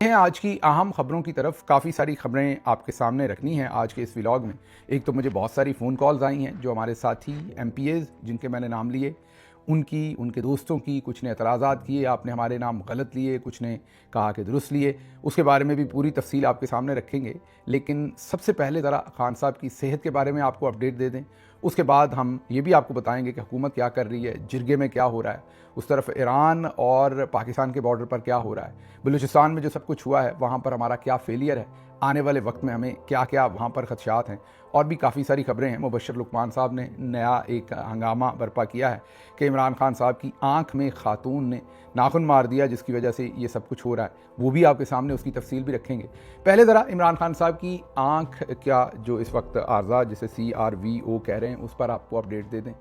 हैं आज की अहम खबरों की तरफ। काफ़ी सारी खबरें आपके सामने रखनी हैं आज के इस व्लॉग में। एक तो मुझे बहुत सारी फ़ोन कॉल्स आई हैं जो हमारे साथी एमपीएज़ जिनके मैंने नाम लिए उनकी, उनके दोस्तों की, कुछ ने एतराज़ात किए, आपने हमारे नाम गलत लिए, कुछ ने कहा कि दुरुस्त लिए। उसके बारे में भी पूरी तफसील आपके सामने रखेंगे। लेकिन सबसे पहले ज़रा खान साहब की सेहत के बारे में आपको अपडेट दे दें। उसके बाद हम ये भी आपको बताएंगे कि हुकूमत क्या कर रही है, जिरगे में क्या हो रहा है, उस तरफ ईरान और पाकिस्तान के बॉर्डर पर क्या हो रहा है, बलूचिस्तान में जो सब कुछ हुआ है वहाँ पर हमारा क्या फेलियर है, आने वाले वक्त में हमें क्या क्या वहाँ पर खदशात हैं, और भी काफ़ी सारी खबरें हैं। मुबशर लुकमान साहब ने नया एक हंगामा बर्पा किया है कि इमरान खान साहब की आंख में खातून ने नाखून मार दिया जिसकी वजह से ये सब कुछ हो रहा है। वो भी आपके सामने उसकी तफसील भी रखेंगे। पहले ज़रा इमरान खान साहब की आंख का जो इस वक्त आर्जा जिसे CRVO कह रहे हैं उस पर आपको अपडेट दे दें।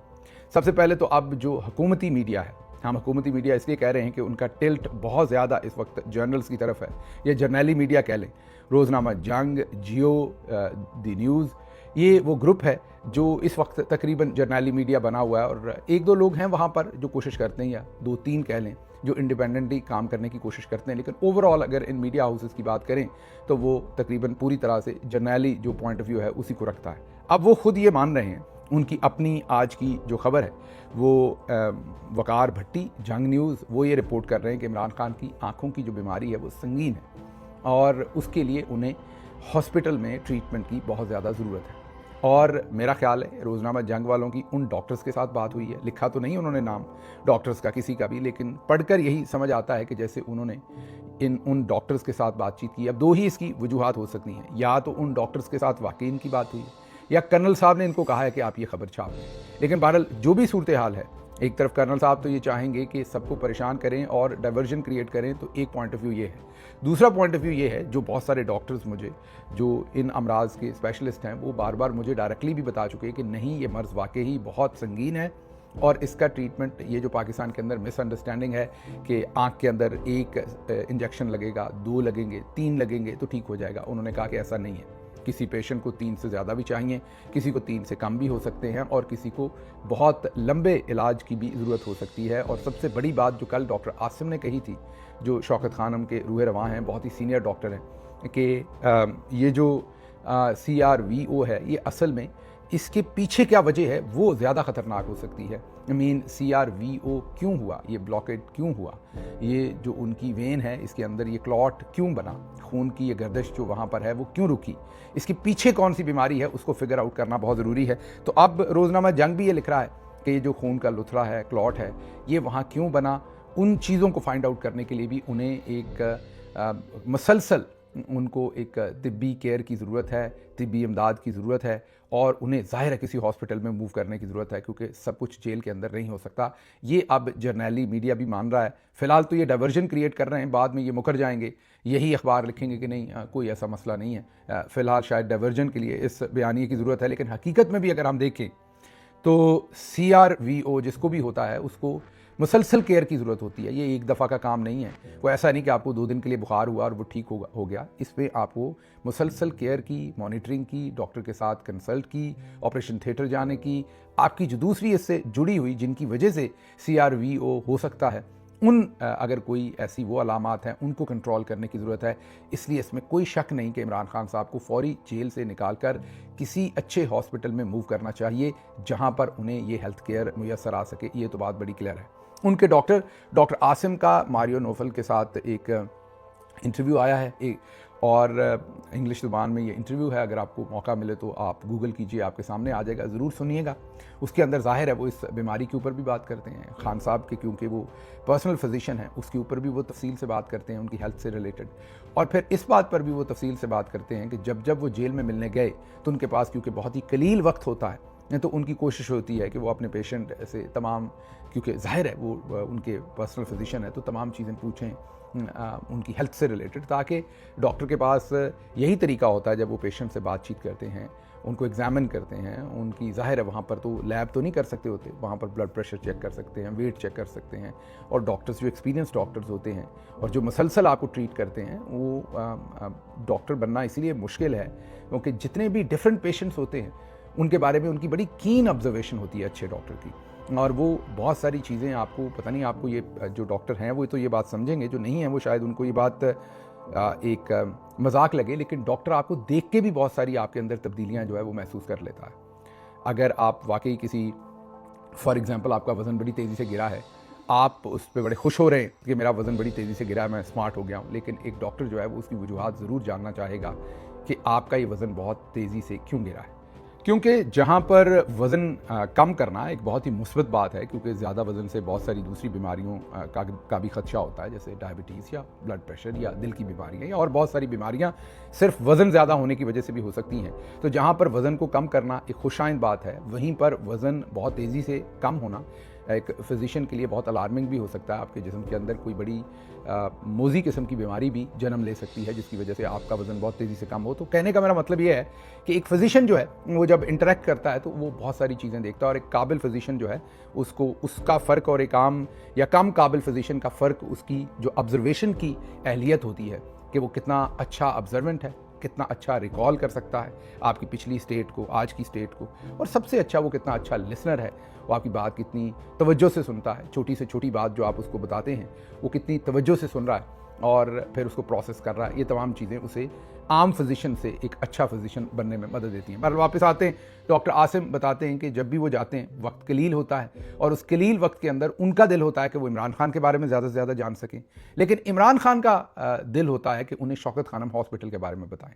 सबसे पहले तो अब जो हुकूमती मीडिया है, हम हुकूमती मीडिया इसलिए कह रहे हैं कि उनका टिल्ट बहुत ज़्यादा इस वक्त जर्नल्स की तरफ है, या जर्नैली मीडिया कह लें। रोज़नामा जंग, जियो, दी न्यूज़, ये वो ग्रुप है जो इस वक्त तकरीबन जर्नैली मीडिया बना हुआ है। और एक दो लोग हैं वहाँ पर जो कोशिश करते हैं, या दो तीन कह लें, जो इंडिपेंडेंटली काम करने की कोशिश करते हैं। लेकिन ओवरऑल अगर इन मीडिया हाउसेस की बात करें तो वो तकरीबन पूरी तरह से जर्नैली जो पॉइंट ऑफ व्यू है उसी को रखता है। अब वो खुद ये मान रहे हैं, उनकी अपनी आज की जो खबर है वो वकार भट्टी, जंग न्यूज़, वो ये रिपोर्ट कर रहे हैं कि इमरान खान की आंखों की जो बीमारी है वो संगीन है और उसके लिए उन्हें हॉस्पिटल में ट्रीटमेंट की बहुत ज़्यादा ज़रूरत है। और मेरा ख्याल है रोज़नामा जंग वालों की उन डॉक्टर्स के साथ बात हुई है। लिखा तो नहीं उन्होंने नाम डॉक्टर्स का किसी का भी, लेकिन पढ़कर यही समझ आता है कि जैसे उन्होंने उन डॉक्टर्स के साथ बातचीत की। अब दो ही इसकी वजूहात हो सकती हैं, या तो उन डॉक्टर्स के साथ वाकई इनकी बात हुई या कर्नल साहब ने इनको कहा है कि आप ये खबर छाप दें। लेकिन बहरहाल जो भी सूरत हाल है, एक तरफ कर्नल साहब तो ये चाहेंगे कि सबको परेशान करें और डाइवर्जन क्रिएट करें, तो एक पॉइंट ऑफ व्यू ये है। दूसरा पॉइंट ऑफ व्यू ये है, जो बहुत सारे डॉक्टर्स मुझे जो इन अमराज के स्पेशलिस्ट हैं वो बार बार मुझे डायरेक्टली भी बता चुके हैं कि नहीं, ये मर्ज़ वाकई ही बहुत संगीन है और इसका ट्रीटमेंट, ये जो पाकिस्तान के अंदर मिसअंडरस्टैंडिंग है कि आँख के अंदर एक इंजेक्शन लगेगा, 2 लगेंगे, 3 लगेंगे तो ठीक हो जाएगा, उन्होंने कहा कि ऐसा नहीं है। किसी पेशेंट को 3 से ज़्यादा भी चाहिए, किसी को 3 से कम भी हो सकते हैं और किसी को बहुत लंबे इलाज की भी ज़रूरत हो सकती है। और सबसे बड़ी बात जो कल डॉक्टर आसिम ने कही थी, जो शौकत खानम के रूह रवां हैं, बहुत ही सीनियर डॉक्टर हैं, कि ये जो CRVO है ये असल में इसके पीछे क्या वजह है वो ज़्यादा ख़तरनाक हो सकती है। CRVO क्यों हुआ, ये ब्लॉकेड क्यों हुआ, ये जो उनकी वेन है इसके अंदर ये क्लॉट क्यों बना, खून की ये गर्दिश जो वहाँ पर है वो क्यों रुकी, इसके पीछे कौन सी बीमारी है उसको फिगर आउट करना बहुत ज़रूरी है। तो अब रोज़नामा जंग भी ये लिख रहा है कि ये जो खून का लुथरा है, क्लॉट है, ये वहाँ क्यों बना, उन चीज़ों को फाइंड आउट करने के लिए भी उन्हें एक मसलसल उनको एक तिब्बी केयर की ज़रूरत है, तिब्बी इमदाद की ज़रूरत है और उन्हें ज़ाहिर है किसी हॉस्पिटल में मूव करने की ज़रूरत है, क्योंकि सब कुछ जेल के अंदर नहीं हो सकता। ये अब जर्नैली मीडिया भी मान रहा है। फ़िलहाल तो ये डाइवर्जन क्रिएट कर रहे हैं, बाद में ये मुकर जाएंगे, यही अखबार लिखेंगे कि नहीं कोई ऐसा मसला नहीं है। फ़िलहाल शायद डाइवर्जन के लिए इस बयानिए की ज़रूरत है, लेकिन हकीकत में भी अगर हम देखें तो CRVO जिसको भी होता है उसको मुसलसल केयर की ज़रूरत होती है। ये एक दफ़ा का काम नहीं है, कोई ऐसा नहीं कि आपको 2 दिन के लिए बुखार हुआ और वो ठीक हो गया। इसमें आपको मुसलसल केयर की, मॉनिटरिंग की, डॉक्टर के साथ कंसल्ट की, ऑपरेशन थिएटर जाने की, आपकी जो दूसरी इससे जुड़ी हुई जिनकी वजह से CRVO हो सकता है, उन अगर कोई ऐसी वो अलामात हैं उनको कंट्रोल करने की ज़रूरत है। इसलिए इसमें कोई शक नहीं कि इमरान खान साहब को फौरी जेल से निकाल कर किसी अच्छे हॉस्पिटल में मूव करना चाहिए जहां पर उन्हें ये हेल्थ केयर मुयसर आ सके। ये तो बात बड़ी क्लियर है। उनके डॉक्टर आसिम का मारियो नोफल के साथ एक इंटरव्यू आया है, और इंग्लिश ज़ुबान में ये इंटरव्यू है। अगर आपको मौका मिले तो आप गूगल कीजिए, आपके सामने आ जाएगा, ज़रूर सुनिएगा। उसके अंदर ज़ाहिर है वो इस बीमारी के ऊपर भी बात करते हैं, खान साहब के, क्योंकि वो पर्सनल फिजिशियन है, उसके ऊपर भी वो तफसील से बात करते हैं, उनकी हेल्थ से रिलेटेड। और फिर इस बात पर भी वो तफसील से बात करते हैं कि जब वो जेल में मिलने गए तो उनके पास क्योंकि बहुत ही कलील वक्त होता है, तो उनकी कोशिश होती है कि वो अपने पेशेंट से तमाम, क्योंकि जाहिर है वो उनके पर्सनल फिजिशियन है, तो तमाम चीज़ें पूछें उनकी हेल्थ से रिलेटेड, ताकि डॉक्टर के पास यही तरीका होता है जब वो पेशेंट से बातचीत करते हैं, उनको एग्जामिन करते हैं, उनकी जाहिर है वहाँ पर तो लैब तो नहीं कर सकते होते, वहाँ पर ब्लड प्रेशर चेक कर सकते हैं, वेट चेक कर सकते हैं, और डॉक्टर्स जो एक्सपीरियंस डॉक्टर्स होते हैं और जो मसलसल आपको ट्रीट करते हैं, वो डॉक्टर बनना इसलिए मुश्किल है क्योंकि जितने भी डिफरेंट पेशेंट्स होते हैं उनके बारे में उनकी बड़ी कीन ऑब्जर्वेशन होती है अच्छे डॉक्टर की, और वो बहुत सारी चीज़ें आपको पता नहीं, आपको ये जो डॉक्टर हैं वो तो ये बात समझेंगे, जो नहीं है वो शायद उनको ये बात एक मजाक लगे, लेकिन डॉक्टर आपको देख के भी बहुत सारी आपके अंदर तब्दीलियाँ जो है वो महसूस कर लेता है। अगर आप वाकई किसी, फॉर एग्जांपल आपका वज़न बड़ी तेज़ी से गिरा है, आप उस पे बड़े खुश हो रहे हैं कि मेरा वज़न बड़ी तेज़ी से गिरा है, मैं स्मार्ट हो गया हूँ, लेकिन एक डॉक्टर जो है वो उसकी वजूहात ज़रूर जानना चाहेगा कि आपका ये वज़न बहुत तेज़ी से क्यों गिरा है। क्योंकि जहाँ पर वज़न कम करना एक बहुत ही मुस्बत बात है, क्योंकि ज़्यादा वज़न से बहुत सारी दूसरी बीमारियों का भी खदशा होता है, जैसे डायबिटीज़ या ब्लड प्रेशर या दिल की बीमारियाँ या और बहुत सारी बीमारियाँ सिर्फ वज़न ज़्यादा होने की वजह से भी हो सकती हैं। तो जहाँ पर वज़न को कम करना एक खुशाइन बात है, वहीं पर वज़न बहुत तेज़ी से कम होना एक फ़िज़िशियन के लिए बहुत अलार्मिंग भी हो सकता है। आपके जिस्म के अंदर कोई बड़ी मोज़ी किस्म की बीमारी भी जन्म ले सकती है, जिसकी वजह से आपका वज़न बहुत तेज़ी से कम हो। तो कहने का मेरा मतलब ये है कि एक फ़िज़िशियन जो है वो जब इंटरेक्ट करता है तो वो बहुत सारी चीज़ें देखता है, और एक काबिल फ़िज़िशियन जो है उसको उसका फ़र्क और एक आम या कम काबिल फ़िज़िशियन का फ़र्क उसकी जो ऑब्ज़र्वेशन की अहलियत होती है कि वो कितना अच्छा ऑब्ज़र्वेंट है, कितना अच्छा रिकॉल कर सकता है आपकी पिछली स्टेट को, आज की स्टेट को, और सबसे अच्छा वो कितना अच्छा लिसनर है, वो आपकी बात कितनी तवज्जो से सुनता है, छोटी से छोटी बात जो आप उसको बताते हैं वो कितनी तवज्जो से सुन रहा है और फिर उसको प्रोसेस कर रहा है। ये तमाम चीज़ें उसे आम फिजिशियन से एक अच्छा फिजिशियन बनने में मदद देती हैं। पर वापस आते हैं, डॉक्टर आसिम बताते हैं कि जब भी वो जाते हैं वक्त कलील होता है, और उस कलील वक्त के अंदर उनका दिल होता है कि वो इमरान खान के बारे में ज़्यादा से ज़्यादा जान सकें, लेकिन इमरान खान का दिल होता है कि उन्हें शौकत खानम हॉस्पिटल के बारे में बताएं।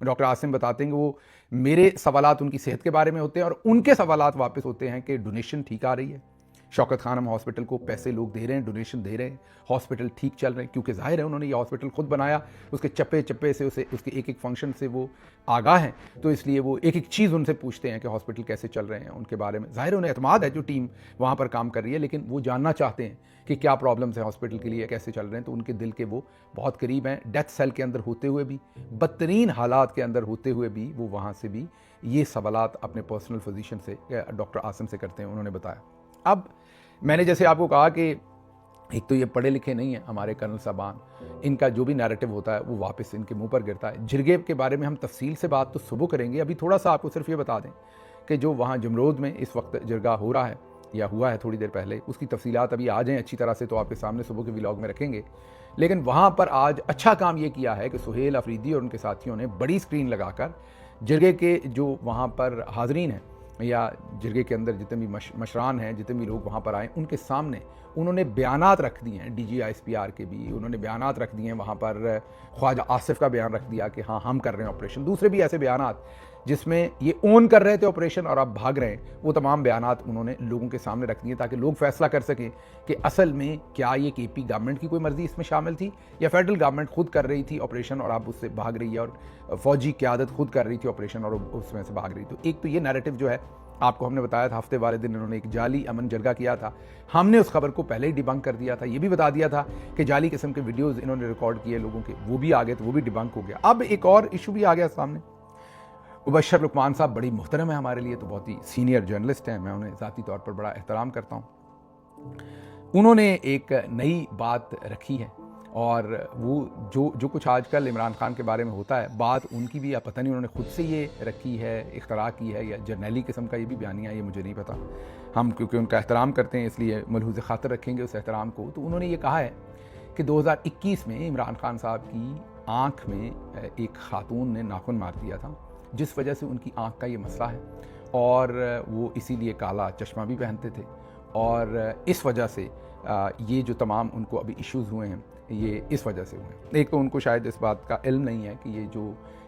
डॉक्टर आसिम बताते हैं कि वो मेरे सवालात उनकी सेहत के बारे में होते हैं और उनके सवालात वापस होते हैं कि डोनेशन ठीक आ रही है, शौकत खानम हॉस्पिटल को पैसे लोग दे रहे हैं, डोनेशन दे रहे हैं, हॉस्पिटल ठीक चल रहे हैं, क्योंकि जाहिर है उन्होंने ये हॉस्पिटल खुद बनाया, उसके चप्पे चप्पे से उसके एक एक फंक्शन से वो आगाह हैं, तो इसलिए वो एक एक चीज़ उनसे पूछते हैं कि हॉस्पिटल कैसे चल रहे हैं, उनके बारे में। जाहिर है उन्हें एतमाद है जो टीम वहाँ पर काम कर रही है, लेकिन वो जानना चाहते हैं कि क्या प्रॉब्लम्स हैं हॉस्पिटल के लिए, कैसे चल रहे हैं। तो उनके दिल के वो बहुत करीब हैं, डेथ सेल के अंदर होते हुए भी, बदतरीन हालात के अंदर होते हुए भी वो वहाँ से भी ये सवालात अपने पर्सनल फिजिशियन से, डॉक्टर आसिम से करते हैं। उन्होंने बताया, अब मैंने जैसे आपको कहा कि एक तो ये पढ़े लिखे नहीं है हमारे कर्नल साहबान, इनका जो भी नैरेटिव होता है वो वापस इनके मुंह पर गिरता है। जिरगे के बारे में हम तफसील से बात तो सुबह करेंगे, अभी थोड़ा सा आपको सिर्फ ये बता दें कि जो वहाँ जमरोद में इस वक्त जिरगा हो रहा है या हुआ है थोड़ी देर पहले, उसकी तफसीलात अभी आ जाएँ अच्छी तरह से तो आपके सामने सुबह के व्लॉग में रखेंगे। लेकिन वहाँ पर आज अच्छा काम ये किया है कि सुहेल अफरीदी और उनके साथियों ने बड़ी स्क्रीन लगाकर जिरगे के जो वहाँ पर हाजरीन हैं या जिरगे के अंदर जितने भी मशरान हैं, जितने भी लोग वहाँ पर आए, उनके सामने उन्होंने बयानात रख दिए हैं, DGISPR के भी उन्होंने बयानात रख दिए हैं। वहाँ पर ख्वाजा आसिफ का बयान रख दिया कि हाँ हम कर रहे हैं ऑपरेशन, दूसरे भी ऐसे बयानात जिसमें ये ओन कर रहे थे ऑपरेशन और आप भाग रहे हैं, वो तमाम बयानात उन्होंने लोगों के सामने रख दिए ताकि लोग फैसला कर सकें कि असल में क्या ये KP गवर्नमेंट की कोई मर्जी इसमें शामिल थी या फेडरल गवर्नमेंट खुद कर रही थी ऑपरेशन और आप उससे भाग रही है, और फौजी क़यादत खुद कर रही थी ऑपरेशन और उसमें से भाग रही। तो एक तो ये नैरेटिव जो है आपको हमने बताया था, हफ्ते वाले दिन इन्होंने एक जाली अमन जरगा किया था, हमने उस खबर को पहले ही डिबंक कर दिया था। ये भी बता दिया था कि जाली किस्म के वीडियोस इन्होंने रिकॉर्ड किए लोगों के, वो भी आ गए, तो वो भी डिबंक हो गया। अब एक और इशू भी आ गया सामने। मुबशर लुकमान साहब बड़ी मुहतरम है हमारे लिए, तो बहुत ही सीनियर जर्नलिस्ट हैं, मैं उन्हें ज़ाती तौर पर बड़ा एहतराम करता हूँ। उन्होंने एक नई बात रखी है और वो जो कुछ आजकल इमरान खान के बारे में होता है, बात उनकी भी, या पता नहीं उन्होंने खुद से ये रखी है, इख्तरा की है, या जर्नैली किस्म का ये भी बयानिया है, ये मुझे नहीं पता। हम क्योंकि उनका एहतराम करते हैं इसलिए मलहूज़ ख़ातर रखेंगे उस एहतराम को। तो उन्होंने ये कहा है कि 2021 में इमरान खान साहब की आँख में एक ख़ातून ने नाखून मार दिया था, जिस वजह से उनकी आँख का ये मसला है, और वो इसीलिए काला चश्मा भी पहनते थे, और इस वजह से ये जो तमाम उनको अभी इश्यूज़ हुए हैं ये इस वजह से हुए। एक तो उनको शायद इस बात का इल्म नहीं है कि ये जो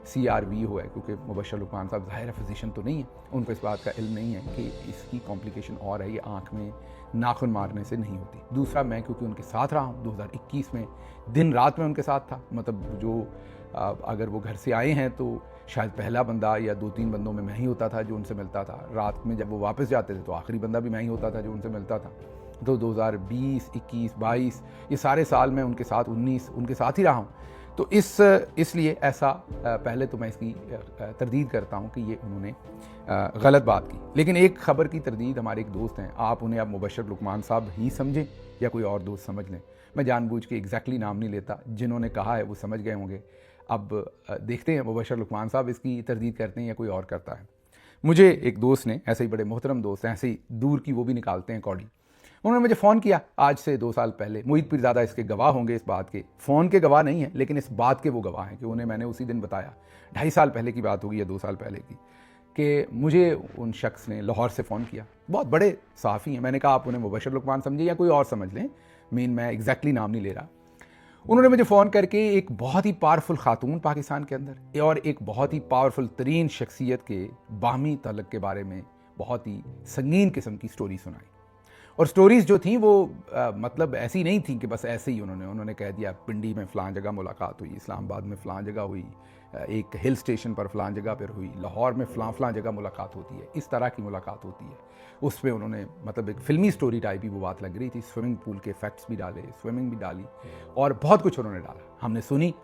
CRV हुआ है, क्योंकि मुबशर लुकमान साहब ज़ाहिर फिजिशियन तो नहीं है, उनको इस बात का इल्म नहीं है कि इसकी कॉम्प्लिकेशन और है, ये आँख में नाखून मारने से नहीं होती। दूसरा, मैं क्योंकि उनके साथ रहा हूँ 2021 में, दिन रात में उनके साथ था, मतलब जो अगर वो घर से आए हैं तो शायद पहला बंदा या 2-3 बंदों में मैं ही होता था जो उनसे मिलता था। रात में जब वो वापस जाते थे तो आखिरी बंदा भी मैं ही होता था जो उनसे मिलता था। तो 2020, 21, 22 ये सारे साल मैं उनके साथ, 19 उनके साथ ही रहा हूँ। तो इसलिए ऐसा पहले तो मैं इसकी तरदीद करता हूँ कि ये उन्होंने गलत बात की। लेकिन एक ख़बर की तरदीद हमारे एक दोस्त हैं, आप उन्हें अब मुबशर लुकमान साहब ही समझें या कोई और दोस्त समझ लें, मैं जानबूझ के एग्जैक्टली नाम नहीं लेता, जिन्होंने कहा है वो समझ गए होंगे। अब देखते हैं मुबशर लुकमान साहब इसकी तरदीद करते हैं या कोई और करता है। मुझे एक दोस्त ने, ऐसे ही बड़े मोहतरम दोस्त हैं, ऐसे ही दूर की वो भी निकालते हैं कौड़ी, उन्होंने मुझे फ़ोन किया आज से 2 साल पहले। मोहित पीरज़ादा इसके गवाह होंगे इस बात के, फ़ोन के गवाह नहीं हैं लेकिन इस बात के वो गवाह हैं कि उन्हें मैंने उसी दिन बताया, 2.5 साल पहले की बात होगी या 2 साल पहले की, कि मुझे उन शख्स ने लाहौर से फ़ोन किया, बहुत बड़े सहाफ़ी हैं। मैंने कहा आप उन्हें मुबशर लुकमान समझिए या कोई और समझ लें, मैं एग्जैक्टली नाम नहीं ले रहा। उन्होंने मुझे फ़ोन करके एक बहुत ही पावरफुल खातून पाकिस्तान के अंदर और एक बहुत ही पावरफुल तरीन शख्सियत के बाहमी तल्लुक़ के बारे में बहुत ही संगीन किस्म की स्टोरी सुनाई। और स्टोरीज़ जो थी वो मतलब ऐसी नहीं थी कि बस ऐसे ही उन्होंने कह दिया पिंडी में फ़लाँ जगह मुलाकात हुई, इस्लामाबाद में फ़लाँ जगह हुई, एक हिल स्टेशन पर फ़लाँ जगह पर हुई, लाहौर में फ़लाँ जगह मुलाकात होती है, इस तरह की मुलाकात होती है। उस पर उन्होंने मतलब एक फ़िल्मी स्टोरी टाइप ही वो बात लग रही थी। स्विमिंग पूल के फैक्ट्स भी डाले, स्विमिंग भी डाली और बहुत कुछ उन्होंने डाला। हमने सुनी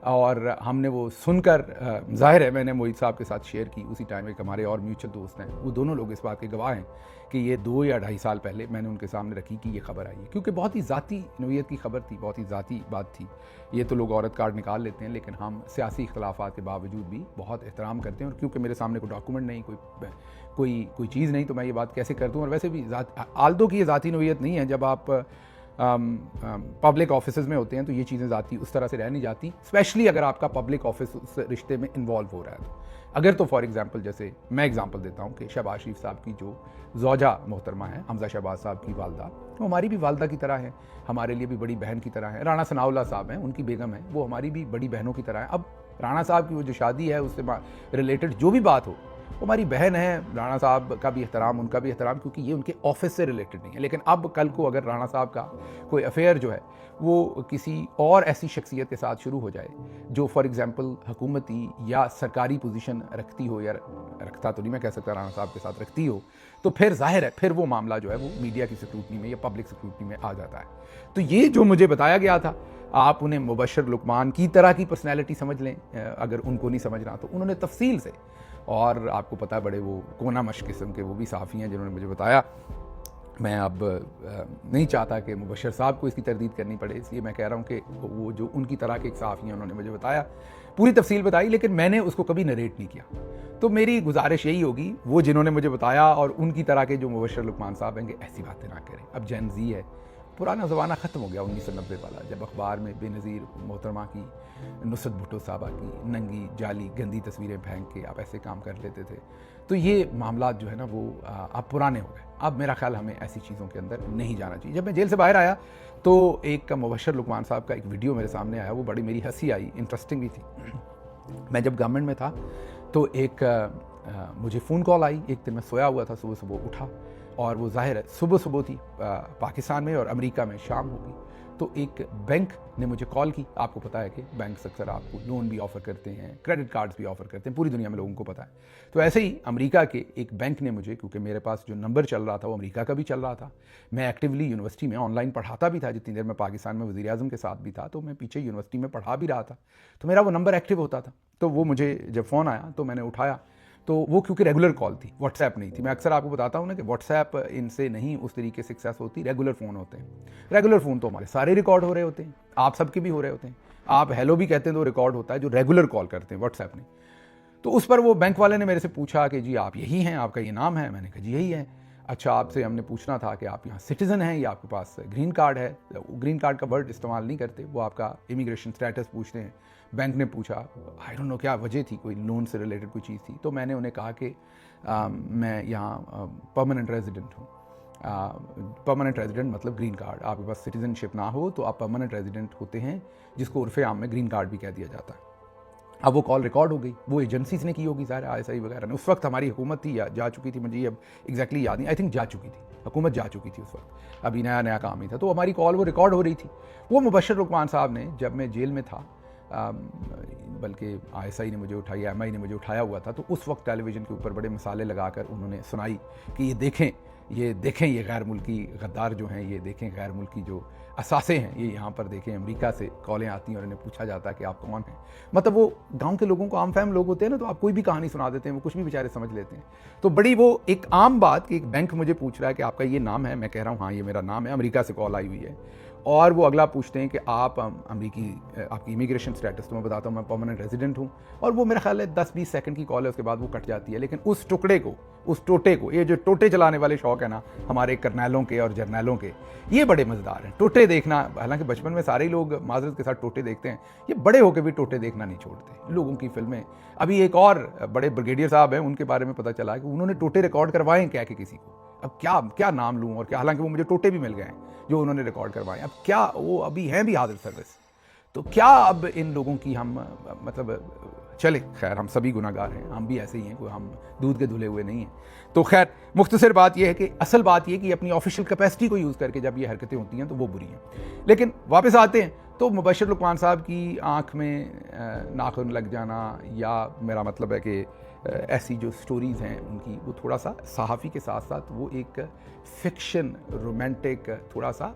और हमने वो सुनकर ज़ाहिर है मैंने मोहित साहब के साथ शेयर की। उसी टाइम एक हमारे और म्यूचुअल दोस्त हैं, वो दोनों लोग इस बात के गवाह हैं कि ये 2 या 2.5 साल पहले मैंने उनके सामने रखी कि ये खबर आई है, क्योंकि बहुत ही ज़ाती नौइयत की खबर थी, बहुत ही ज़ाती बात थी। ये तो लोग औरत कार्ड निकाल लेते हैं लेकिन हम सियासी इख्तलाफात के बावजूद भी बहुत एहतराम करते हैं। और क्योंकि मेरे सामने कोई डॉक्यूमेंट नहीं, कोई चीज़ नहीं, तो मैं ये बात कैसे कर दूँ। और वैसे भी आल्दो की ये ज़ाती नौइयत नहीं है, जब आप पब्लिक ऑफिसेज में होते हैं तो ये चीज़ें ज़ाती उस तरह से रह नहीं जाती, स्पेशली अगर आपका पब्लिक ऑफिस उस रिश्ते में इन्वॉल्व हो रहा है तो। अगर तो फॉर एग्जांपल जैसे मैं एग्जांपल देता हूँ कि शहबाज शरीफ साहब की जो ज़ौजा मोहतरमा है, हमजा शहबाज साहब की वालदा, वो हमारी भी वालदा की तरह है, हमारे लिए भी बड़ी बहन की तरह है। राणा सनाउल्लाह साहब हैं, उनकी बेगम है, वो हमारी भी बड़ी बहनों की तरह है। अब राणा साहब की वो जो शादी है उससे रिलेटेड जो भी बात हो, वो हमारी बहन है, राणा साहब का भी एहतराम, उनका भी एहतराम, क्योंकि ये उनके ऑफिस से रिलेटेड नहीं है। लेकिन अब कल को अगर राणा साहब का कोई अफेयर जो है वो किसी और ऐसी शख्सियत के साथ शुरू हो जाए जो फॉर एग्जांपल हुकूमती या सरकारी पोजीशन रखती हो, या रखता तो नहीं मैं कह सकता, राणा साहब के साथ रखती हो, तो फिर जाहिर है फिर वो मामला जो है वो मीडिया की स्क्रूटनी में या पब्लिक स्क्रूटनी में आ जाता है। तो ये जो मुझे बताया गया था, आप उन्हें मुबशर लुकमान की तरह की पर्सनैलिटी समझ लें, अगर उनको नहीं समझना तो उन्होंने तफसील से, और आपको पता है बड़े वो कोना मश किस्म के वो भी सहाफ़ी हैं जिन्होंने मुझे बताया। मैं अब नहीं चाहता कि मुबशर साहब को इसकी तरदीद करनी पड़े, इसलिए मैं कह रहा हूँ कि वो जो उनकी तरह के एक सहाफ़ी हैं उन्होंने मुझे बताया, पूरी तफसील बताई, लेकिन मैंने उसको कभी नरेट नहीं किया। तो मेरी गुजारिश यही होगी, वो जिन्होंने मुझे बताया और उनकी तरह के जो मुबशर लुकमान साहब हैं, कि ऐसी बातें ना करें। अब जेन ज़ी है, पुराना ज़माना ख़त्म हो गया 1990 वाला, जब अखबार में बेनज़ीर मोहतरमा की, नुसरत भुट्टो साहबा की नंगी जाली गंदी तस्वीरें फेंक के आप ऐसे काम कर लेते थे। तो ये मामला जो है ना वो अब पुराने हो गए। अब मेरा ख्याल हमें ऐसी चीज़ों के अंदर नहीं जाना चाहिए। जब मैं जेल से बाहर आया तो एक मुबशर लुकमान साहब का एक वीडियो मेरे सामने आया, वो बड़ी मेरी हंसी आई, इंटरेस्टिंग भी थी। मैं जब गवर्नमेंट में था तो एक मुझे फ़ोन कॉल आई। एक दिन मैं सोया हुआ था, सुबह सुबह उठा और वो जाहिर है सुबह सुबह थी, पाकिस्तान में और अमेरिका में शाम होगी। तो एक बैंक ने मुझे कॉल की। आपको पता है कि बैंक्स अक्सर आपको लोन भी ऑफ़र करते हैं, क्रेडिट कार्ड्स भी ऑफ़र करते हैं, पूरी दुनिया में लोगों को पता है। तो ऐसे ही अमेरिका के एक बैंक ने मुझे, क्योंकि मेरे पास जो नंबर चल रहा था वो अमेरिका का भी चल रहा था, मैं एक्टिवली यूनिवर्सिटी में ऑनलाइन पढ़ाता भी था, जितनी देर मैं पाकिस्तान में वज़ीर आज़म के साथ भी था तो मैं पीछे यूनिवर्सिटी में पढ़ा भी रहा था, तो मेरा वो नंबर एक्टिव होता था। तो वो मुझे जब फ़ोन आया तो मैंने उठाया, तो वो क्योंकि रेगुलर कॉल थी, व्हाट्सएप नहीं थी। मैं अक्सर आपको बताता हूँ ना कि व्हाट्सएप इनसे नहीं उस तरीके से सक्सेस होती, रेगुलर फ़ोन होते हैं। रेगुलर फ़ोन तो हमारे सारे रिकॉर्ड हो रहे होते हैं, आप सबके भी हो रहे होते हैं। आप हेलो भी कहते हैं तो रिकॉर्ड होता है, जो रेगुलर कॉल करते हैं व्हाट्सएप नहीं। तो उस पर वो बैंक वाले ने मेरे से पूछा कि जी आप यही हैं, आपका ये नाम है? मैंने कहा जी यही है। अच्छा, आपसे हमने पूछना था कि आप यहाँ सिटीज़न हैं या आपके पास ग्रीन कार्ड है? ग्रीन कार्ड का वर्ड इस्तेमाल नहीं करते, वो आपका इमिग्रेशन स्टेटस पूछते हैं। बैंक ने पूछा, आई डोंट नो क्या वजह थी, कोई लोन से रिलेटेड कोई चीज़ थी। तो मैंने उन्हें कहा कि मैं यहाँ परमानेंट रेजिडेंट हूँ। परमानेंट रेजिडेंट मतलब ग्रीन कार्ड, आपके पास सिटीजनशिप ना हो तो आप परमानेंट रेजिडेंट होते हैं, जिसको उर्फ़े आम में ग्रीन कार्ड भी कह दिया जाता है। अब वो कॉल रिकॉर्ड हो गई, वो एजेंसीज़ ने की होगी, सारे ISI वगैरह ने। उस वक्त हमारी हुकूमत थी या जा चुकी थी, मुझे ये अब एग्जैक्टली याद नहीं, आई थिंक जा चुकी थी, हुकूमत जा चुकी थी उस वक्त, अभी नया नया काम ही था। तो हमारी कॉल वो रिकॉर्ड हो रही थी। वो मुबशर लुकमान साहब ने, जब मैं जेल में था, बल्कि ISI ने मुझे उठाई, MI ने मुझे उठाया हुआ था, तो उस वक्त टेलीविज़न के ऊपर बड़े मसाले लगाकर उन्होंने सुनाई कि ये देखें ये गैर मुल्की गद्दार जो हैं, ये देखें गैर मुल्की जो असासे हैं, ये यहाँ पर देखें। अमेरिका से कॉलें आती हैं और इन्हें पूछा जाता है कि आप कौन हैं। मतलब वो गांव के लोगों को, आम फहम लोग होते हैं ना, तो आप कोई भी कहानी सुना देते हैं, वो कुछ भी बेचारे समझ लेते हैं। तो बड़ी वो एक आम बात कि एक बैंक मुझे पूछ रहा है कि आपका ये नाम है, मैं कह रहा हूँ हाँ ये मेरा नाम है, अमेरिका से कॉल आई हुई है। और वो अगला पूछते हैं कि आप आपकी इमिग्रेशन स्टेटस, तो मैं बताता हूँ मैं परमानेंट रेजिडेंट हूँ। और वो मेरा ख्याल है 10-20 सेकंड की कॉल है, उसके बाद वो कट जाती है। लेकिन उस टुकड़े को, उस टोटे को, ये जो टोटे चलाने वाले शौक शौक़ है ना हमारे करनैलों के और जर्नैलों के, ये बड़े मज़ेदार हैं। टोटे देखना, हालांकि बचपन में सारे ही लोग माजरत के साथ टोटे देखते हैं, ये बड़े होकर भी टोटे देखना नहीं छोड़ते। लोगों की फिल्में, अभी एक और बड़े ब्रिगेडियर साहब हैं, उनके बारे में पता चला कि उन्होंने टोटे रिकॉर्ड करवाए हैं क्या कि किसी को। अब क्या क्या नाम लूँ और क्या, हालांकि वो मुझे टोटे भी मिल गए हैं जो उन्होंने रिकॉर्ड करवाए। अब क्या वो अभी हैं भी हाजिर सर्विस, तो क्या अब इन लोगों की हम मतलब चले, खैर हम सभी गुनाहगार हैं, हम भी ऐसे ही हैं, कोई हम दूध के धुले हुए नहीं हैं। तो खैर मुख्तसर बात यह है कि असल बात यह कि अपनी ऑफिशियल कैपेसिटी को यूज़ करके जब ये हरकतें होती हैं तो वो बुरी हैं। लेकिन वापस आते हैं तो मुबशर लुकमान साहब की आँख में नाखून लग जाना, या मेरा मतलब है कि ऐसी जो स्टोरीज़ हैं उनकी, वो थोड़ा सा सहाफ़ी के साथ साथ वो एक फ़िक्शन रोमांटिक थोड़ा सा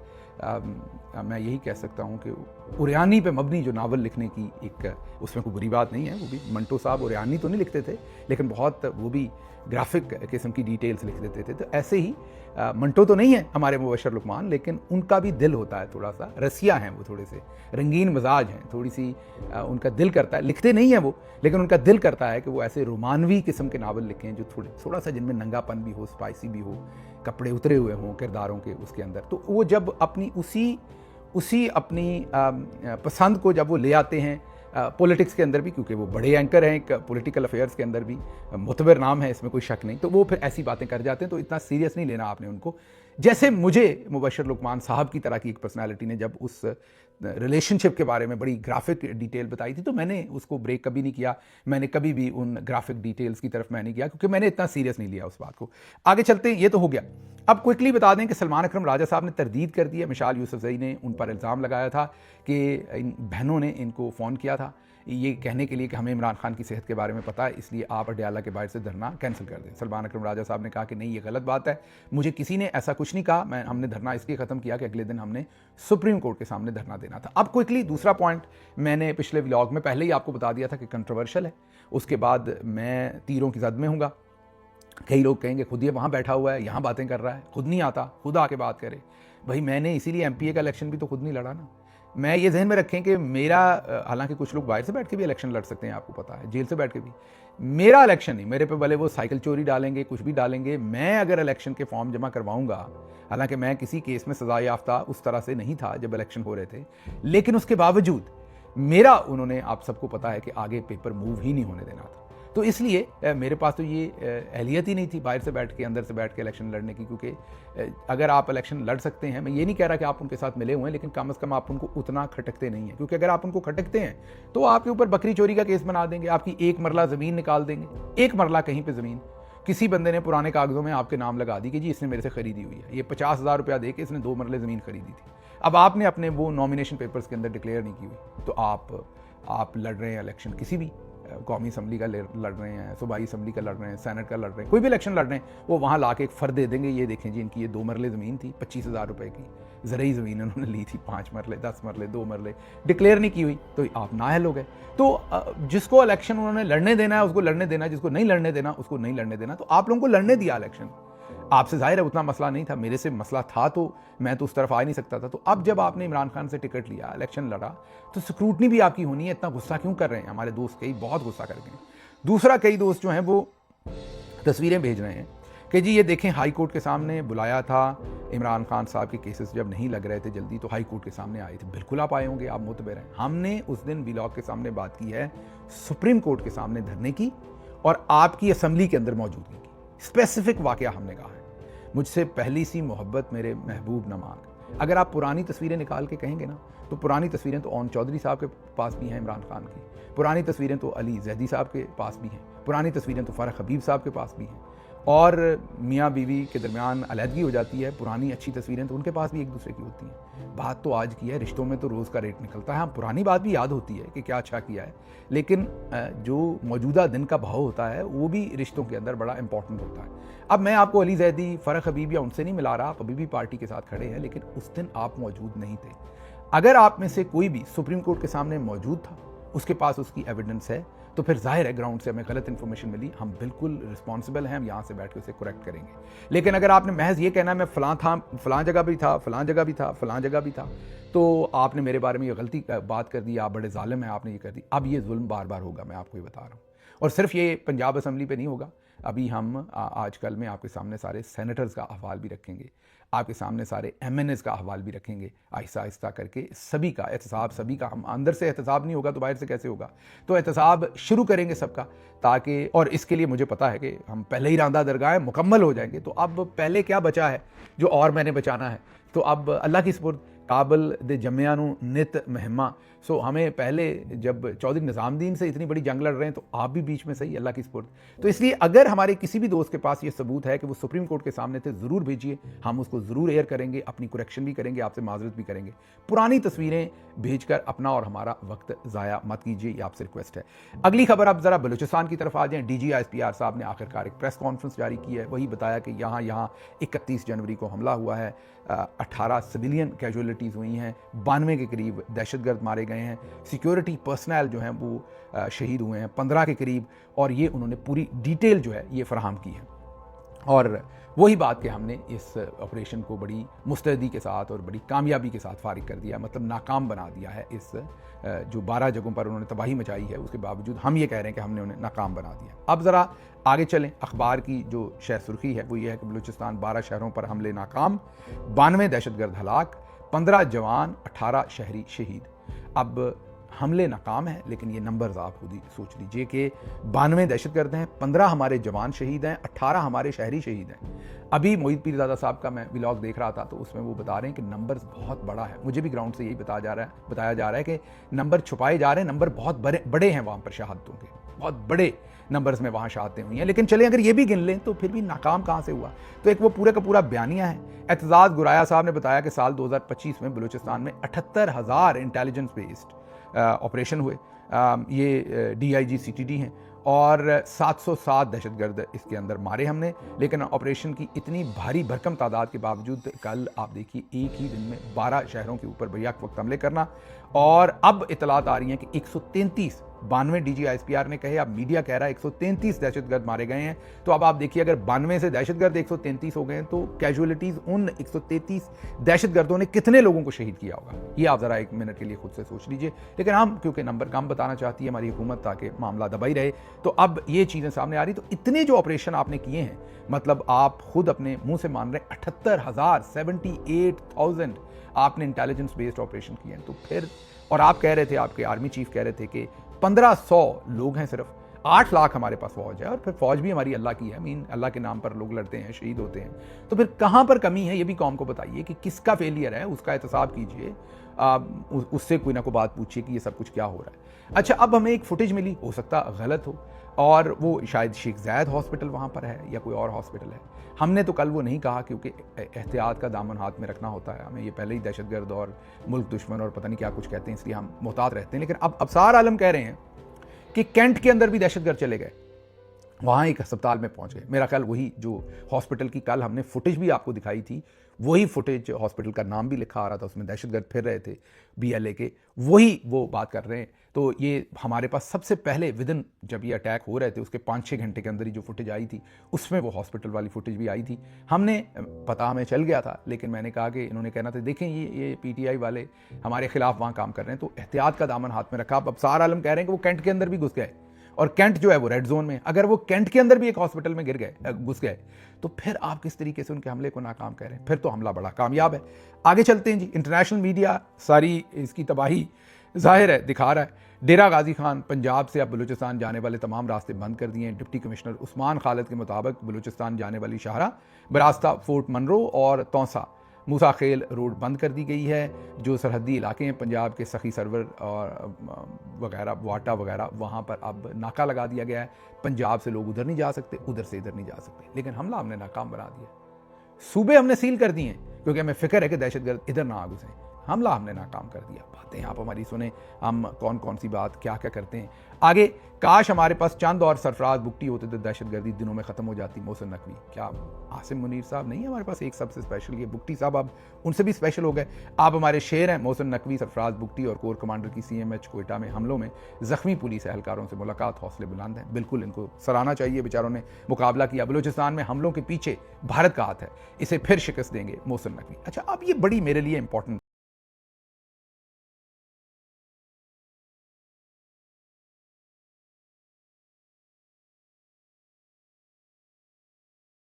मैं यही कह सकता हूँ कि उरयानी पे मबनी जो नावल लिखने की एक, उसमें कोई बुरी बात नहीं है। वो भी मंटो साहब उरयानी तो नहीं लिखते थे, लेकिन बहुत वो भी ग्राफिक किस्म की डिटेल्स लिख देते थे। तो ऐसे ही मंटो तो नहीं है हमारे मुबशर लुकमान, लेकिन उनका भी दिल होता है थोड़ा सा, रसिया हैं वो, थोड़े से रंगीन मिजाज हैं, थोड़ी सी उनका दिल करता है, लिखते नहीं हैं वो, लेकिन उनका दिल करता है कि वो ऐसे रोमानवी किस्म के नावल लिखें जो थोड़ा सा जिनमें नंगापन भी हो, स्पाइसी भी हो, कपड़े उतरे हुए हों किरदारों के उसके अंदर। तो वो जब अपनी उसी अपनी पसंद को जब वो ले आते हैं पॉलिटिक्स के अंदर भी, क्योंकि वो बड़े एंकर हैं एक पॉलिटिकल अफेयर्स के अंदर भी, मुतबर नाम है, इसमें कोई शक नहीं, तो वो फिर ऐसी बातें कर जाते हैं। तो इतना सीरियस नहीं लेना आपने उनको। जैसे मुझे मुबशर लुकमान साहब की तरह की एक पर्सनालिटी ने जब उस रिलेशनशिप के बारे में बड़ी ग्राफिक डिटेल बताई थी, तो मैंने उसको ब्रेक कभी नहीं किया, मैंने कभी भी उन ग्राफिक डिटेल्स की तरफ मैं नहीं गया, क्योंकि मैंने इतना सीरियस नहीं लिया उस बात को। आगे चलते हैं, ये तो हो गया। अब क्विकली बता दें कि सलमान अकरम राजा साहब ने तरदीद कर दी है। मिशाल यूसुफजई ने उन पर इल्ज़ाम लगाया था कि इन बहनों ने इनको फ़ोन किया था ये कहने के लिए कि हमें इमरान खान की सेहत के बारे में पता है, इसलिए आप अडयाला के बाहर से धरना कैंसिल कर दें। सलमान अकरम राजा साहब ने कहा कि नहीं, ये गलत बात है, मुझे किसी ने ऐसा कुछ नहीं कहा, हमने धरना इसलिए ख़त्म किया कि अगले दिन हमने सुप्रीम कोर्ट के सामने धरना देना था। अब क्विकली दूसरा पॉइंट, मैंने पिछले व्लॉग में पहले ही आपको बता दिया था कि कंट्रोवर्शियल है, उसके बाद मैं तीरों की जद में हूँगा। कई लोग कहेंगे खुद ये वहाँ बैठा हुआ है, यहाँ बातें कर रहा है, खुद नहीं आता, खुद आके बात करे। भाई मैंने इसीलिए MPA का इलेक्शन भी तो खुद नहीं लड़ा ना। मैं ये जहन में रखें कि मेरा, हालांकि कुछ लोग बाहर से बैठ के भी इलेक्शन लड़ सकते हैं, आपको पता है, जेल से बैठ के भी, मेरा इलेक्शन नहीं, मेरे पे भले वो साइकिल चोरी डालेंगे, कुछ भी डालेंगे, मैं अगर इलेक्शन के फॉर्म जमा करवाऊंगा, हालांकि मैं किसी केस में सजा याफ्ता उस तरह से नहीं था जब इलेक्शन हो रहे थे, लेकिन उसके बावजूद मेरा, उन्होंने, आप सबको पता है कि आगे पेपर मूव ही नहीं होने देना था। तो इसलिए मेरे पास तो ये अहलियत ही नहीं थी बाहर से बैठ के, अंदर से बैठ के इलेक्शन लड़ने की, क्योंकि अगर आप इलेक्शन लड़ सकते हैं, मैं ये नहीं कह रहा कि आप उनके साथ मिले हुए हैं, लेकिन कम से कम आप उनको उतना खटकते नहीं हैं, क्योंकि अगर आप उनको खटकते हैं तो आपके ऊपर बकरी चोरी का केस बना देंगे, आपकी एक मरला ज़मीन निकाल देंगे। एक मरला कहीं पर ज़मीन किसी बंदे ने पुराने कागज़ों में आपके नाम लगा दी कि जी इसने मेरे से खरीदी हुई है, ये 50,000 रुपया दे के इसने 2 मरले ज़मीन खरीदी थी। अब आपने अपने वो नॉमिनेशन पेपर्स के अंदर डिक्लेयर नहीं की हुई, तो आप लड़ रहे हैं इलेक्शन, किसी भी कौमी असम्बली का लड़ रहे हैं, सूबाई असम्बली का लड़ रहे हैं, सेनेट का लड़ रहे हैं, कोई भी इलेक्शन लड़ रहे हैं, वो वहाँ ला के एक फ़र्द दे देंगे, ये देखें जी इनकी ये 2 मरले ज़मीन थी, 25,000 रुपये की ज़रूरी ज़मीन उन्होंने ली थी, 5 मरले, 10 मरले, 2 मरले डिक्लेयर नहीं की हुई, तो आप नाअहल हो गए। तो जिसको इलेक्शन उन्होंने लड़ने देना है उसको लड़ने देना, जिसको नहीं लड़ने देना उसको नहीं लड़ने देना। तो आप लोगों को लड़ने दिया इलेक्शन, आपसे जाहिर है उतना मसला नहीं था, मेरे से मसला था तो मैं तो उस तरफ आ ही नहीं सकता था। तो अब जब आपने इमरान खान से टिकट लिया, इलेक्शन लड़ा, तो स्क्रूटनी भी आपकी होनी है। इतना गुस्सा क्यों कर रहे हैं? हमारे दोस्त कई बहुत गुस्सा कर गए हैं। दूसरा, कई दोस्त जो हैं वो तस्वीरें भेज रहे हैं कि जी ये देखें, हाई कोर्ट के सामने बुलाया था, इमरान खान साहब के केसेस जब नहीं लग रहे थे जल्दी तो हाई कोर्ट के सामने आए थे। बिल्कुल आप आए होंगे, आप मुतबर हैं। हमने उस दिन व्लॉग के सामने बात की है सुप्रीम कोर्ट के सामने धरने की और आपकी असम्बली के अंदर मौजूदगी की। स्पेसिफिक वाकया हमने कहा है। मुझसे पहली सी मोहब्बत मेरे महबूब नमाग, अगर आप पुरानी तस्वीरें निकाल के कहेंगे ना, तो पुरानी तस्वीरें तो ओन चौधरी साहब के पास भी हैं, इमरान खान की पुरानी तस्वीरें तो अली जैदी साहब के पास भी हैं, पुरानी तस्वीरें तो फ़ारक हबीब साहब के पास भी हैं, और मियाँ बीवी के दरमियान अलहदगी हो जाती है, पुरानी अच्छी तस्वीरें तो उनके पास भी एक दूसरे की होती हैं। बात तो आज की है, रिश्तों में तो रोज़ का रेट निकलता है। हाँ, पुरानी बात भी याद होती है कि क्या अच्छा किया है, लेकिन जो मौजूदा दिन का भाव होता है वो भी रिश्तों के अंदर बड़ा इंपॉर्टेंट होता है। अब मैं आपको अली जैदी, फ़ारक हबीब या उनसे नहीं मिला रहा, आप अभी भी पार्टी के साथ खड़े हैं, लेकिन उस दिन आप मौजूद नहीं थे। अगर आप में से कोई भी सुप्रीम कोर्ट के सामने मौजूद था, उसके पास उसकी एविडेंस है, तो फिर जाहिर है ग्राउंड से हमें गलत इन्फॉर्मेशन मिली, हम बिल्कुल रिस्पॉन्सिबल हैं, हम यहाँ से बैठ के उसे करेक्ट करेंगे। लेकिन अगर आपने महज ये कहना है मैं फ़लाँ जगह भी था, फ़लाँ जगह भी था, फ़लाँ जगह भी था, तो आपने मेरे बारे में ये गलती बात कर दी, आप बड़े जालिम हैं, आपने ये कर दी। अब ये जुल्म बार बार होगा, मैं आपको ये बता रहा हूँ। और सिर्फ ये पंजाब असम्बली पे नहीं होगा, अभी हम आजकल में आपके सामने सारे सेनेटर्स का अहवाल भी रखेंगे, आपके सामने सारे MNAs का अहवाल भी रखेंगे, आहिस्ता आहिस्ता करके सभी का एहतसाब, सभी का, हम अंदर से एहतसाब नहीं होगा तो बाहर से कैसे होगा, तो एहतसाब शुरू करेंगे सबका, ताकि, और इसके लिए मुझे पता है कि हम पहले ही रांदा दरगाह मुकम्मल हो जाएंगे, तो अब पहले क्या बचा है जो और मैंने बचाना है, तो अब अल्लाह की सुपुर्द काबल दे जम्यानु नित महमा। सो हमें पहले जब चौधरी निज़ामुद्दीन से इतनी बड़ी जंग लड़ रहे हैं तो आप भी बीच में सही, अल्लाह की सुपुर्द। तो इसलिए अगर हमारे किसी भी दोस्त के पास ये सबूत है कि वो सुप्रीम कोर्ट के सामने थे, ज़रूर भेजिए, हम उसको ज़रूर एयर करेंगे, अपनी करेक्शन भी करेंगे, आपसे माजरत भी करेंगे। पुरानी तस्वीरें भेजकर अपना और हमारा वक्त ज़ाया मत कीजिए, ये आपसे रिक्वेस्ट है। अगली खबर अब ज़रा बलूचिस्तान की तरफ आ जाएँ। DG-ISPR साहब ने आखिरकार एक प्रेस कॉन्फ्रेंस जारी की है, वही बताया कि यहाँ 31 जनवरी को हमला हुआ है, 18 सिविलियन कैजुअलिटीज़ हुई हैं, 92 के करीब दहशतगर्द मारे गए हैं, सिक्योरिटी पर्सनल जो हैं वो शहीद हुए हैं 15 के करीब, और ये उन्होंने पूरी डिटेल जो है ये फराहम की है। और वही बात कि हमने इस ऑपरेशन को बड़ी मुस्तैदी के साथ और बड़ी कामयाबी के साथ फारिग कर दिया, मतलब नाकाम बना दिया है। इस जो 12 जगहों पर उन्होंने तबाही मचाई है उसके बावजूद हम ये कह रहे हैं कि हमने उन्हें नाकाम बना दिया। अब ज़रा आगे चलें। अखबार की जो शह सुर्खी है वो ये है कि बलूचिस्तान 12 शहरों पर हमले नाकाम, 92 दहशतगर्द हलाक, 15 जवान, 18 शहरी शहीद। अब हमले नाकाम हैं, लेकिन ये नंबर्स आप खुद ही सोच लीजिए कि 92 दहशतगर्द हैं, 15 हमारे जवान शहीद हैं, 18 हमारे शहरी शहीद हैं। अभी मोहित पीरज़ादा साहब का मैं व्लॉग देख रहा था तो उसमें वो बता रहे हैं कि नंबर्स बहुत बड़ा है। मुझे भी ग्राउंड से यही बताया जा रहा है कि नंबर छुपाए जा रहे हैं, नंबर बहुत बड़े हैं वहाँ पर शहादतों के, बहुत बड़े नंबर्स में वहाँ शहादतें हुई हैं। लेकिन चले अगर ये भी गिन लें तो फिर भी नाकाम कहाँ से हुआ, तो एक वो पूरा का पूरा बयानिया है। एतजाज़ गुराया साहब ने बताया कि साल 2025 में बलूचिस्तान में 78,000 इंटेलिजेंस बेस्ड ऑपरेशन हुए, ये DIG CTD हैं, और 707 दहशतगर्द इसके अंदर मारे हमने। लेकिन ऑपरेशन की इतनी भारी भरकम तादाद के बावजूद कल आप देखिए एक ही दिन में 12 शहरों के ऊपर बेहक वक्त हमले करना, और अब इतलात आ रही हैं कि 133, 92 DG-ISPR ने कहे, अब मीडिया कह रहा है 133 दहशतगर्द मारे गए हैं। तो अब आप देखिए अगर 92 से दहशतगर्द 133 हो गए हैं तो कैजुअलिटीज़ उन 133 दहशतगर्दों ने कितने लोगों को शहीद किया होगा, ये आप ज़रा एक मिनट के लिए खुद से सोच लीजिए। लेकिन हम क्योंकि नंबर कम बताना चाहती है हमारी हुकूमत ताकि मामला दबाई रहे, तो अब ये चीज़ें सामने आ रही। तो इतने जो ऑपरेशन आपने किए हैं, मतलब आप खुद अपने मुंह से मान रहे हैं 78,000, 78,000 आपने इंटेलिजेंस बेस्ड ऑपरेशन किए हैं। तो फिर, और आप कह रहे थे, आपके आर्मी चीफ कह रहे थे कि 1500 लोग हैं, सिर्फ 8 लाख हमारे पास फौज है, और फिर फौज भी हमारी अल्लाह की है, मीन अल्लाह के नाम पर लोग लड़ते हैं, शहीद होते हैं। तो फिर कहाँ पर कमी है ये भी कौम को बताइए कि किसका फेलियर है, उसका एहतसाब कीजिए, उससे कोई ना कोई बात पूछिए कि ये सब कुछ क्या हो रहा है। अच्छा, अब हमें एक फुटेज मिली, हो सकता गलत हो, और वो शायद शेख ज़ायद हॉस्पिटल वहाँ पर है या कोई और हॉस्पिटल है। हमने तो कल वो नहीं कहा क्योंकि एहतियात का दामन हाथ में रखना होता है, हमें ये पहले ही दहशतगर्द और मुल्क दुश्मन और पता नहीं क्या कुछ कहते हैं, इसलिए हम मोहतात रहते हैं। लेकिन अब अबसार आलम कह रहे हैं कि कैंट के अंदर भी दहशतगर्द चले गए, वहाँ एक अस्पताल में पहुँच गए। मेरा ख्याल वही जो हॉस्पिटल की कल हमने फुटेज भी आपको दिखाई थी, वही फुटेज, हॉस्पिटल का नाम भी लिखा आ रहा था उसमें, दहशतगर्द फिर रहे थे BLA के, वही वो बात कर रहे हैं। तो ये हमारे पास सबसे पहले विदिन, जब ये अटैक हो रहे थे उसके 5-6 घंटे के अंदर ही जो फुटेज आई थी उसमें वो हॉस्पिटल वाली फुटेज भी आई थी। हमने पता हमें चल गया था, लेकिन मैंने कहा कि इन्होंने कहना था देखें ये PTI वाले हमारे खिलाफ वहाँ काम कर रहे हैं, तो एहतियात का दामन हाथ में रखा। अब अबसार आलम कह रहे हैं कि वो कैंट के अंदर भी घुस गए, और कैंट जो है वो रेड जोन में, अगर वो कैंट के अंदर भी एक हॉस्पिटल में घुस गए तो फिर आप किस तरीके से उनके हमले को नाकाम कह रहे हैं, फिर तो हमला बड़ा कामयाब है। आगे चलते हैं जी। इंटरनेशनल मीडिया सारी इसकी तबाही जाहिर है दिखा रहा है। डेरा गाजी खान, पंजाब से अब बलूचिस्तान जाने वाले तमाम रास्ते बंद कर दिए हैं। डिप्टी कमिश्नर उस्मान खालिद के मुताबिक बलूचिस्तान जाने वाली शाहरा, बरास्ता, फोर्ट मनरो और तौसा मूसा खेल रोड बंद कर दी गई है। जो सरहदी इलाके हैं पंजाब के, सखी सरवर और वगैरह, वाटा वगैरह, वहाँ पर अब नाका लगा दिया गया है। पंजाब से लोग उधर नहीं जा सकते, उधर से इधर नहीं जा सकते। लेकिन हमला हमने नाकाम बना दिया। सूबे हमने सील कर दिए क्योंकि हमें फिक्र है कि दहशतगर्द इधर ना आ घुसें। हमला हमने नाकाम कर दिया। बातें आप हमारी सुने, हम कौन कौन सी बात क्या क्या करते हैं। आगे, काश हमारे पास चंद और सरफराज बुकटी होते तो दहशतगर्दी दिनों में ख़त्म हो जाती। मोहसिन नकवी, क्या आसिम मुनीर साहब नहीं है हमारे पास एक सबसे स्पेशल, ये बुकटी साहब अब उनसे भी स्पेशल हो गए। आप हमारे शेर हैं। मोहसिन नकवी, सरफराज बुकटी और कोर कमांडर की CMH कोयटा में हमलों में ज़ख्मी पुलिस एहलकारों से मुलाकात, हौसले बुलंद हैं। बिल्कुल इनको सराहना चाहिए, बेचारों ने मुकाबला किया। बलूचिस्तान में हमलों के पीछे भारत का हाथ है, इसे फिर शिकस्त देंगे मोहसिन नकवी। अच्छा, अब ये बड़ी मेरे लिए इंपॉर्टेंट